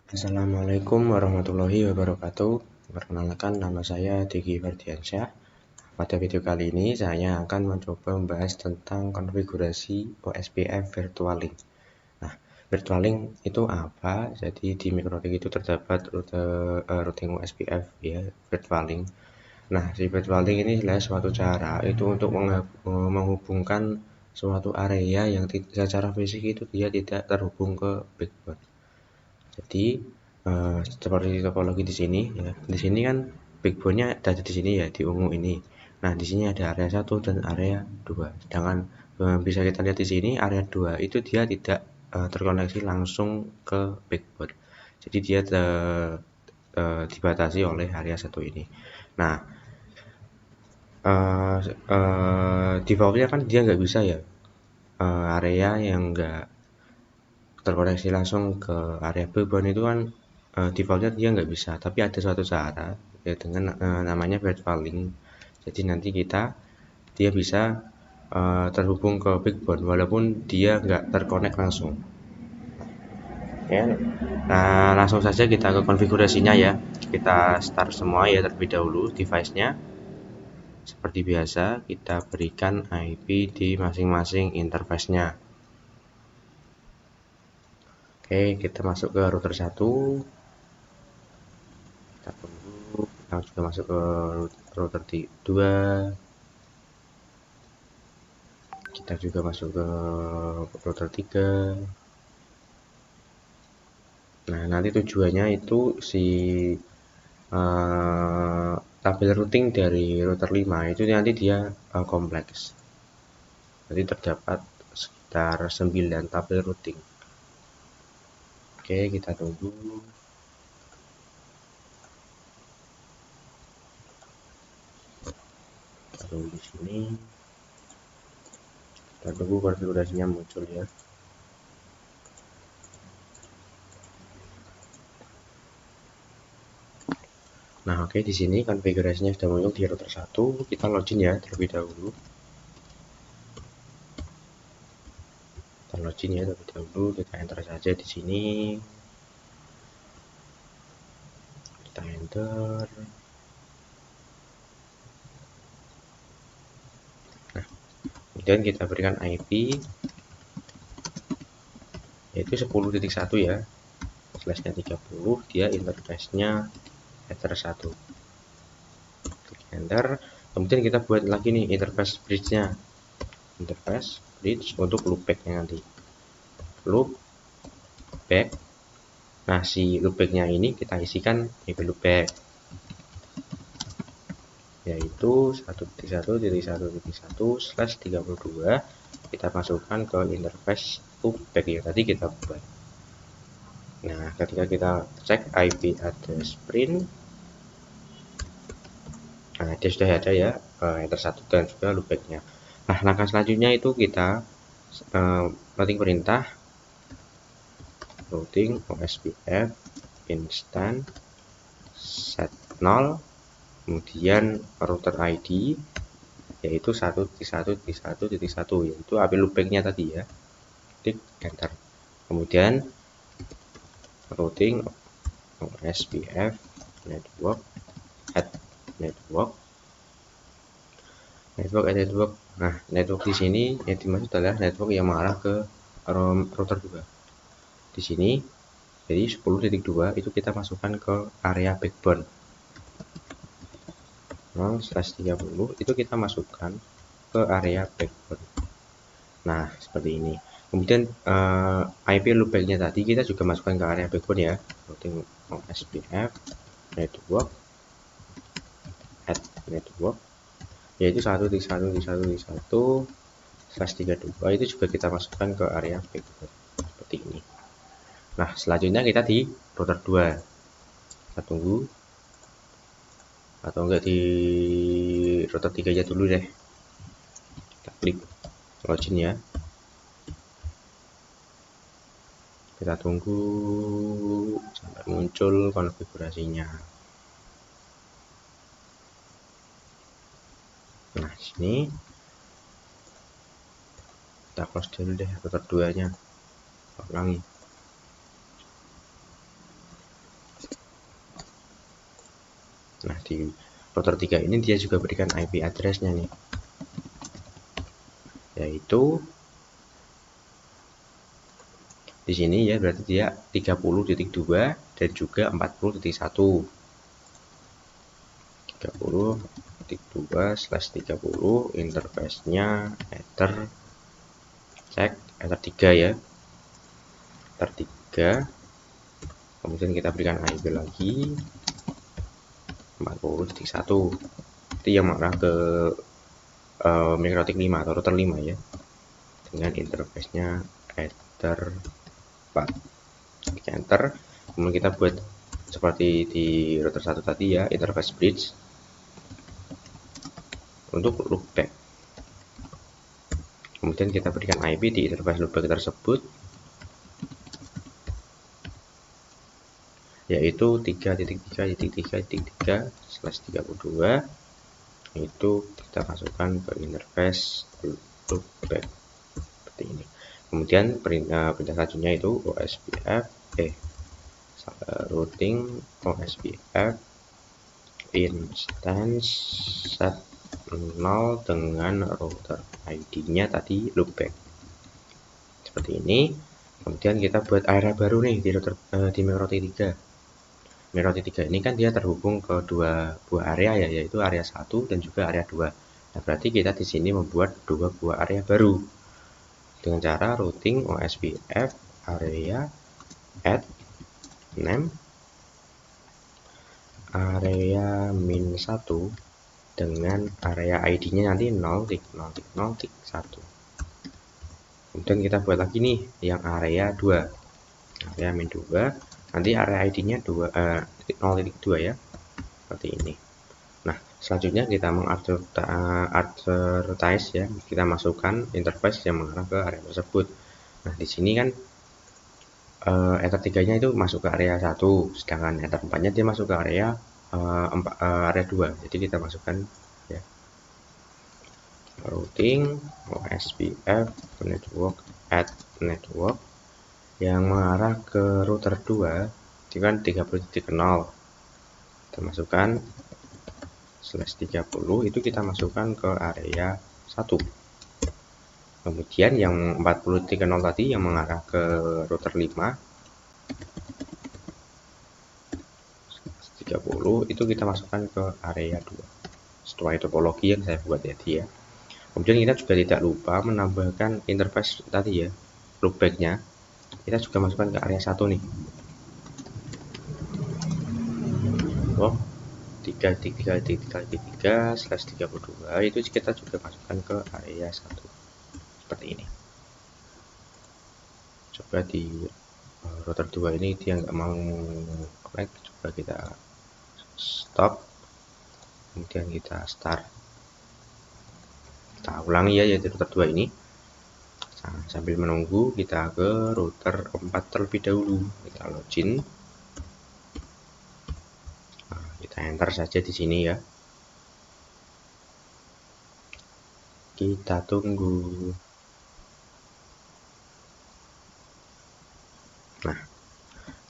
Assalamualaikum warahmatullahi wabarakatuh. Perkenalkan, nama saya Diki Ferdiansyah. Pada video kali ini saya akan mencoba membahas tentang konfigurasi OSPF Virtual Link. Nah, Virtual Link itu apa? Jadi di Microlink itu terdapat routing OSPF ya, Virtual Link. Nah, si Virtual Link ini adalah suatu cara itu untuk menghubungkan suatu area yang secara fisik itu dia tidak terhubung ke backbone. Jadi seperti topologi di sini ya. Di sini kan backbone-nya ada di sini ya, di ungu ini. Nah, di sini ada area 1 dan area 2. Sedangkan bisa kita lihat di sini area 2 itu dia tidak terkoneksi langsung ke backbone. Jadi dia dibatasi oleh area 1 ini. Nah, defaultnya kan dia nggak bisa ya, area yang nggak terkoneksi langsung ke area backbone itu kan defaultnya dia nggak bisa, tapi ada suatu cara ya dengan namanya virtual link. Jadi nanti dia bisa terhubung ke backbone walaupun dia nggak terkonek langsung ya. Nah, langsung saja kita ke konfigurasinya ya. Kita start semua ya terlebih dahulu device-nya. Seperti biasa kita berikan IP di masing-masing interface-nya. Oke, kita masuk ke router 1. Kita tunggu, kita juga masuk ke router 2. Kita juga masuk ke router 3. Nah, nanti tujuannya itu si tabel routing dari router 5 itu nanti dia kompleks. Jadi terdapat sekitar 9 tabel routing. Oke, kita tunggu. Kita tunggu di sini. Kita tunggu konfigurasinya muncul ya. Nah, oke, di sini konfigurasinya sudah muncul di router 1. Kita login ya terlebih dahulu. Kita login ya terlebih dahulu. Kita enter saja di sini. Kita enter. Nah, kemudian kita berikan IP yaitu 10.1 ya. Slashnya 30, dia interface-nya header 1. Klik enter. Kemudian kita buat lagi nih interface bridge-nya. Interface bridge untuk loopback-nya nanti. Loopback. Nah, si loopback-nya ini kita isikan IP loopback yaitu 1.1.1.1/32. Kita masukkan ke interface loopback yang tadi kita buat. Nah, ketika kita cek IP address print, nah dia sudah ada ya, header 1 dan juga loopback-nya. Nah, langkah selanjutnya itu kita routing perintah routing OSPF instant set 0, kemudian router ID yaitu 1.1.1.1 yaitu IP loopback-nya tadi ya. Klik enter. Kemudian routing OSPF network at network. Nah, network di sini yang dimaksud adalah network yang mengarah ke router 2. Di sini jadi 10.2 itu kita masukkan ke area backbone. 0/30 itu kita masukkan ke area backbone. Nah, seperti ini. Kemudian IP loopback-nya tadi kita juga masukkan ke area backbone ya. Routing OSPF network at network yaitu 1.1.1.1/32 itu juga kita masukkan ke area backbone seperti ini. Nah, selanjutnya kita di router 2. Kita tunggu atau enggak di router 3 aja dulu deh. Kita klik login ya. Kita tunggu sampai muncul konfigurasinya. Nah, sini kita close dulu deh router 2 nya. Ulangi. di router 3 ini dia juga berikan IP address-nya nih, yaitu di sini ya, berarti dia 30.2 dan juga 40.1. 30.2/30, interface-nya ether, cek ether 3 ya, ether 3. Kemudian kita berikan IP lagi 40.1, itu yang mengarah ke MikroTik 5 atau router 5 ya, dengan interface-nya ether 4. Klik enter. Kemudian kita buat seperti di router 1 tadi ya, interface bridge untuk loopback. Kemudian kita berikan IP di interface loopback tersebut, yaitu 3.3.3.3/32. Itu kita masukkan ke interface loopback seperti ini. Kemudian perintah selanjutnya itu routing OSPF instance set 0 dengan router ID-nya tadi loopback seperti ini. Kemudian kita buat area baru nih di router di MikroTik 3. MikroTik 3 ini kan dia terhubung ke dua buah area ya, yaitu area 1 dan juga area 2. Nah, berarti kita di sini membuat dua buah area baru dengan cara routing OSPF area add name area -1 dengan area ID-nya nanti 0.0.0.1. Kemudian kita buat lagi nih yang area 2, area -2, nanti area ID-nya 0.2 ya, seperti ini. Nah, selanjutnya kita mengadvertise ya, kita masukkan interface yang mengarah ke area tersebut. Nah, di sini kan ether 3-nya itu masuk ke area 1, sedangkan ether 4-nya dia masuk ke area area 2. Jadi kita masukkan ya, routing OSPF network add network yang mengarah ke router 2 itu kan 30.0. Kita masukkan /30, itu kita masukkan ke area 1. Kemudian yang 40.0 tadi yang mengarah ke router 5 30 itu kita masukkan ke area 2 sesuai topologi yang saya buat tadi ya. Kemudian kita juga tidak lupa menambahkan interface tadi ya, loopback-nya kita juga masukkan ke area 1 nih. 3.3.3/32 itu kita juga masukkan ke area 1 seperti ini. Coba di router 2 ini dia nggak mau connect, coba kita stop, kemudian kita start, kita ulangi ya, yaitu router 2 ini. Nah, sambil menunggu kita ke router 4 terlebih dahulu, kita login. Nah, kita enter saja di sini ya, kita tunggu. Nah,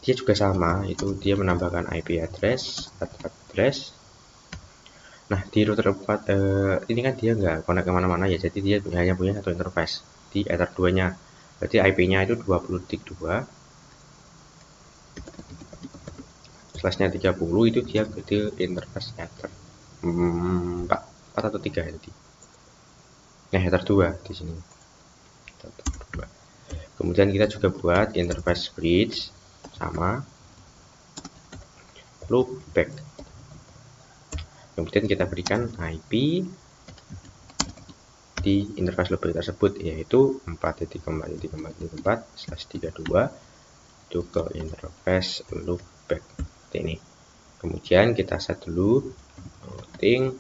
dia juga sama, itu dia menambahkan IP address. Nah, di router 4 ini kan dia nggak connect kemana-mana ya, jadi dia hanya punya satu interface di ether 2 nya, berarti IP-nya itu 20.2 /nya 30, itu dia ke interface ether 4 atau 3 ya tadi. Nah, ether 2 di sini. Kemudian kita juga buat interface bridge sama loopback. Kemudian kita berikan IP di interface loopback tersebut, yaitu 4.4.4/32 itu ke interface loopback ini. Kemudian kita set dulu routing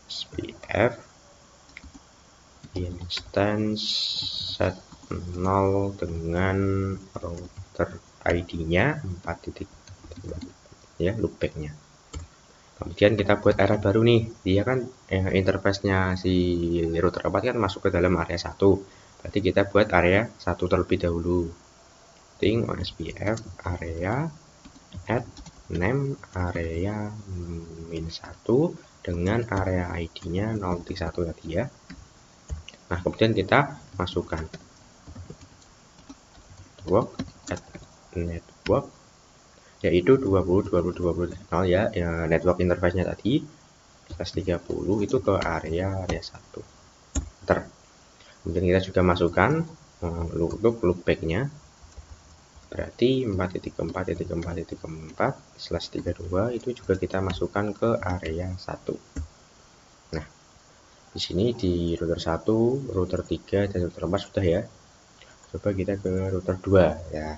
OSPF instance set 0 dengan router ID-nya 4.3 ya, loopback-nya. Kemudian kita buat area baru nih, dia kan interface-nya si router 4 kan masuk ke dalam area 1, berarti kita buat area 1 terlebih dahulu, routing OSPF area add name area -1 dengan area ID-nya 0.1 tadi ya. Nah, kemudian kita masukkan network yaitu 20 ya, network interface-nya tadi /30 itu ke area 1. Kemudian kita juga masukkan untuk loopback-nya, berarti 4.4.4.4/32 itu juga kita masukkan ke area 1. Nah, di sini di router 1, router 3 dan router 4 sudah ya. Coba kita ke router 2 ya.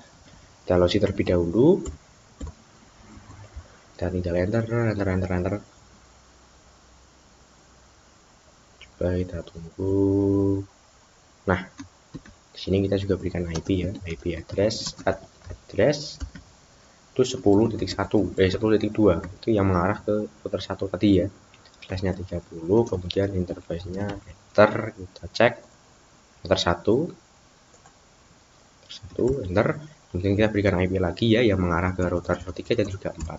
Kita logi terlebih dahulu. Kita tinggal enter. Coba kita tunggu. Nah, di sini kita juga berikan IP ya, IP address itu 10.1, 10.2 itu yang mengarah ke router 1 tadi ya. Flashnya 30, kemudian interface-nya enter, kita cek router 1, enter, kemudian kita berikan IP lagi ya yang mengarah ke router 3 dan juga 4.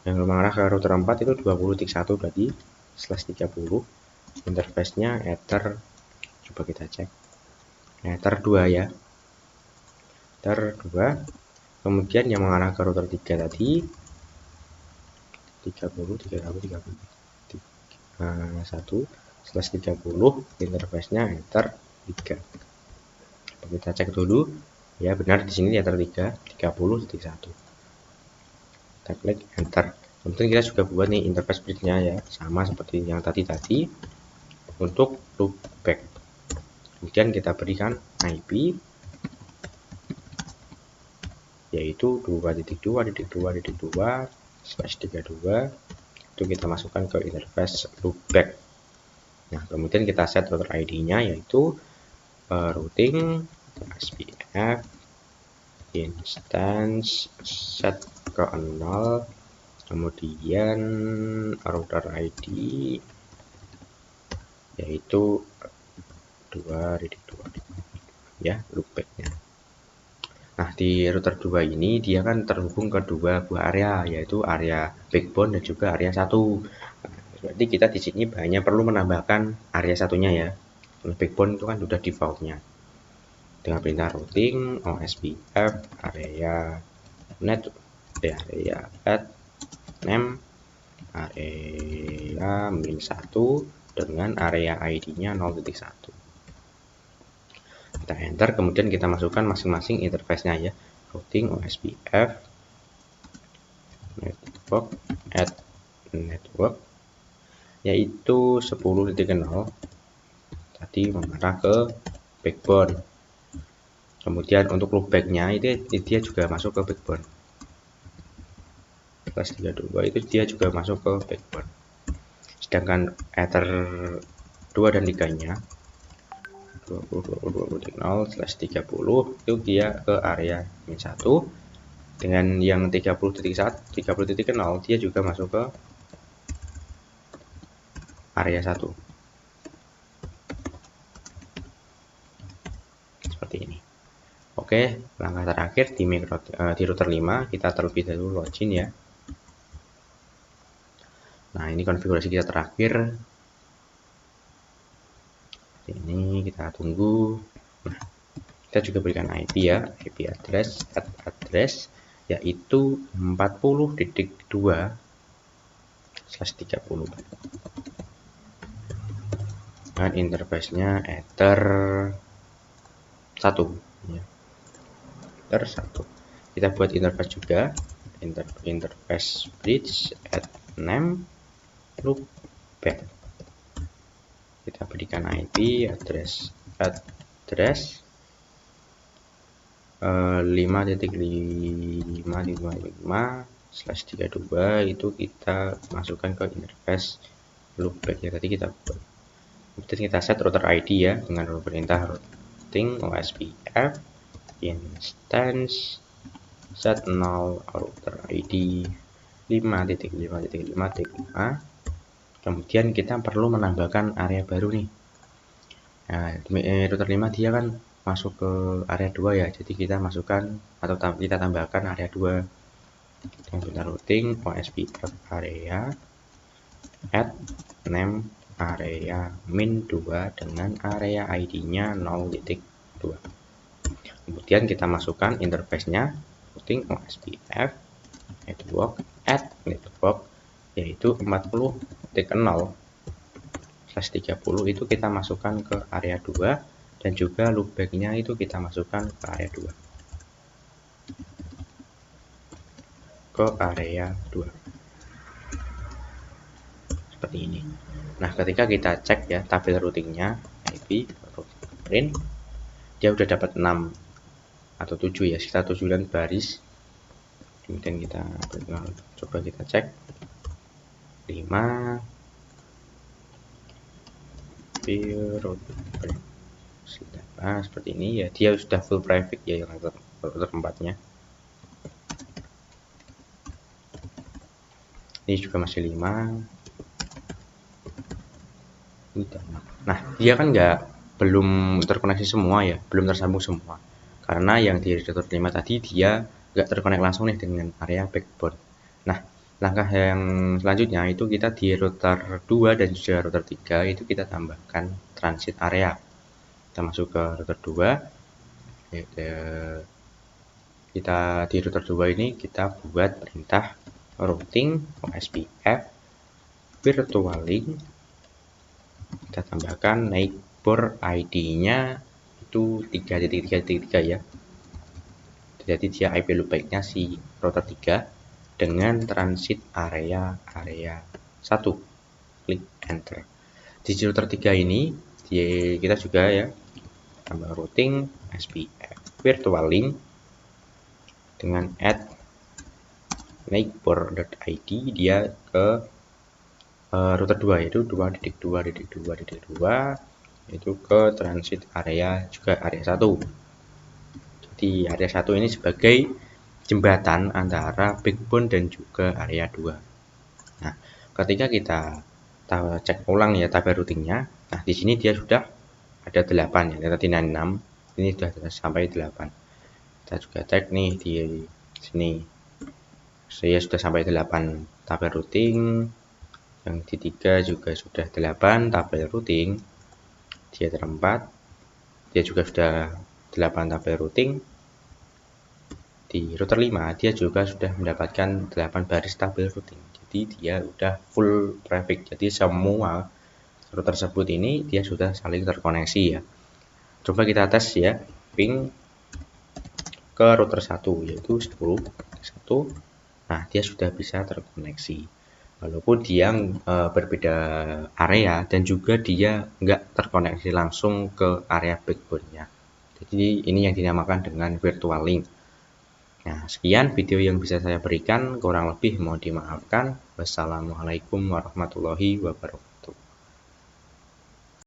Yang mengarah ke router 4 itu 20.1 tadi /30, interface-nya ether, coba kita cek ether 2 ya, ether 2, kemudian yang mengarah ke router 3 tadi 1/30, interface-nya ether 3. Kita cek dulu ya, benar di sini ether 3 30.1. Kita klik enter. Kemudian kita juga buat nih interface bridge-nya ya, sama seperti yang tadi untuk loopback. Kemudian kita berikan IP yaitu 2.2.2.2/32 itu kita masukkan ke interface loopback. Nah, kemudian kita set router ID-nya yaitu routing SPF instance set ke 0, kemudian router ID yaitu 2.2 ya, loopback-nya. Nah, di router 2 ini dia kan terhubung ke dua buah area, yaitu area backbone dan juga area 1. Berarti kita di sini hanya perlu menambahkan area satunya ya. Backbone itu kan sudah default-nya. Dengan perintah routing ospf area net area add name area -1 dengan area ID-nya 0.1. Kita enter, kemudian kita masukkan masing-masing interface-nya ya, routing ospf network add network yaitu 10.0 tadi mengarah ke backbone. Kemudian untuk loopback-nya itu dia juga masuk ke backbone. /32 itu dia juga masuk ke backbone. Sedangkan ether 2 dan 3-nya 20.0/30 itu dia ke area -1, dengan yang 30.0 dia juga masuk ke area 1 seperti ini. Oke, langkah terakhir di router 5 kita terlebih dahulu login ya. Nah, ini konfigurasi kita terakhir. Ini kita tunggu. Nah, kita juga berikan IP ya, IP address yaitu 40.2/30 dan interface-nya ether 1 ya. Ether 1. Kita buat interface juga, interface bridge add name loopback. Kita berikan IP address 5.5.5/32 itu kita masukkan ke interface loopback ya tadi kita buat. Kemudian kita set router ID ya dengan perintah routing ospf instance set 0 router ID 5.5.5.5. Kemudian kita perlu menambahkan area baru nih. Nah, router 5 dia kan masuk ke area 2 ya, jadi kita masukkan atau kita tambahkan area 2. kita routing OSPF area add name area min 2 dengan area ID-nya 0.2. Kemudian kita masukkan interface-nya routing OSPF network add network yaitu 40.0/30 itu kita masukkan ke area 2 dan juga loopback-nya itu kita masukkan ke area 2. Seperti ini. Nah, ketika kita cek ya tabel routingnya IP print dia udah dapat 6 atau 7 ya, sekitar 9 baris. Kemudian kita coba kita cek 5 seperti ini ya, dia sudah full private ya yang router 4-nya. Ini juga masih 5. Nah, dia kan belum terkoneksi semua ya, belum tersambung semua. Karena yang di router 5 tadi dia nggak terkonek langsung nih dengan area backbone. Nah, langkah yang selanjutnya itu kita di router 2 dan juga router 3 itu kita tambahkan transit area. Kita masuk ke router 2. Kita di router 2 ini kita buat perintah routing OSPF virtual-link. Kita tambahkan neighbor ID-nya itu 3.3.3 ya. Jadi dia IP loopback-nya si router 3 dengan transit area 1. Klik enter. Di router 3 ini kita juga ya tambah routing SPF virtual-link dengan add neighbor.id dia ke router 2 yaitu 2.2.2.2 itu ke transit area juga area 1. Jadi area 1 ini sebagai jembatan antara backbone dan juga area 2. Nah, ketika kita cek ulang ya tabel routingnya, nah di sini dia sudah ada 8 ya, tadi 6, ini sudah sampai 8. Kita juga cek nih di sini, saya sudah sampai 8 tabel routing. Yang di 3 juga sudah 8 tabel routing. Di router 4 dia juga sudah 8 tabel routing. Di router 5 dia juga sudah mendapatkan 8 baris tabel routing. Jadi dia udah full traffic. Jadi semua router tersebut ini dia sudah saling terkoneksi ya. Coba kita tes ya ping ke router 1 yaitu 10.1. Nah, dia sudah bisa terkoneksi. Walaupun dia berbeda area dan juga dia nggak terkoneksi langsung ke area backbone-nya. Jadi ini yang dinamakan dengan virtual link. Nah, sekian video yang bisa saya berikan, kurang lebih mohon dimaafkan. Wassalamualaikum warahmatullahi wabarakatuh.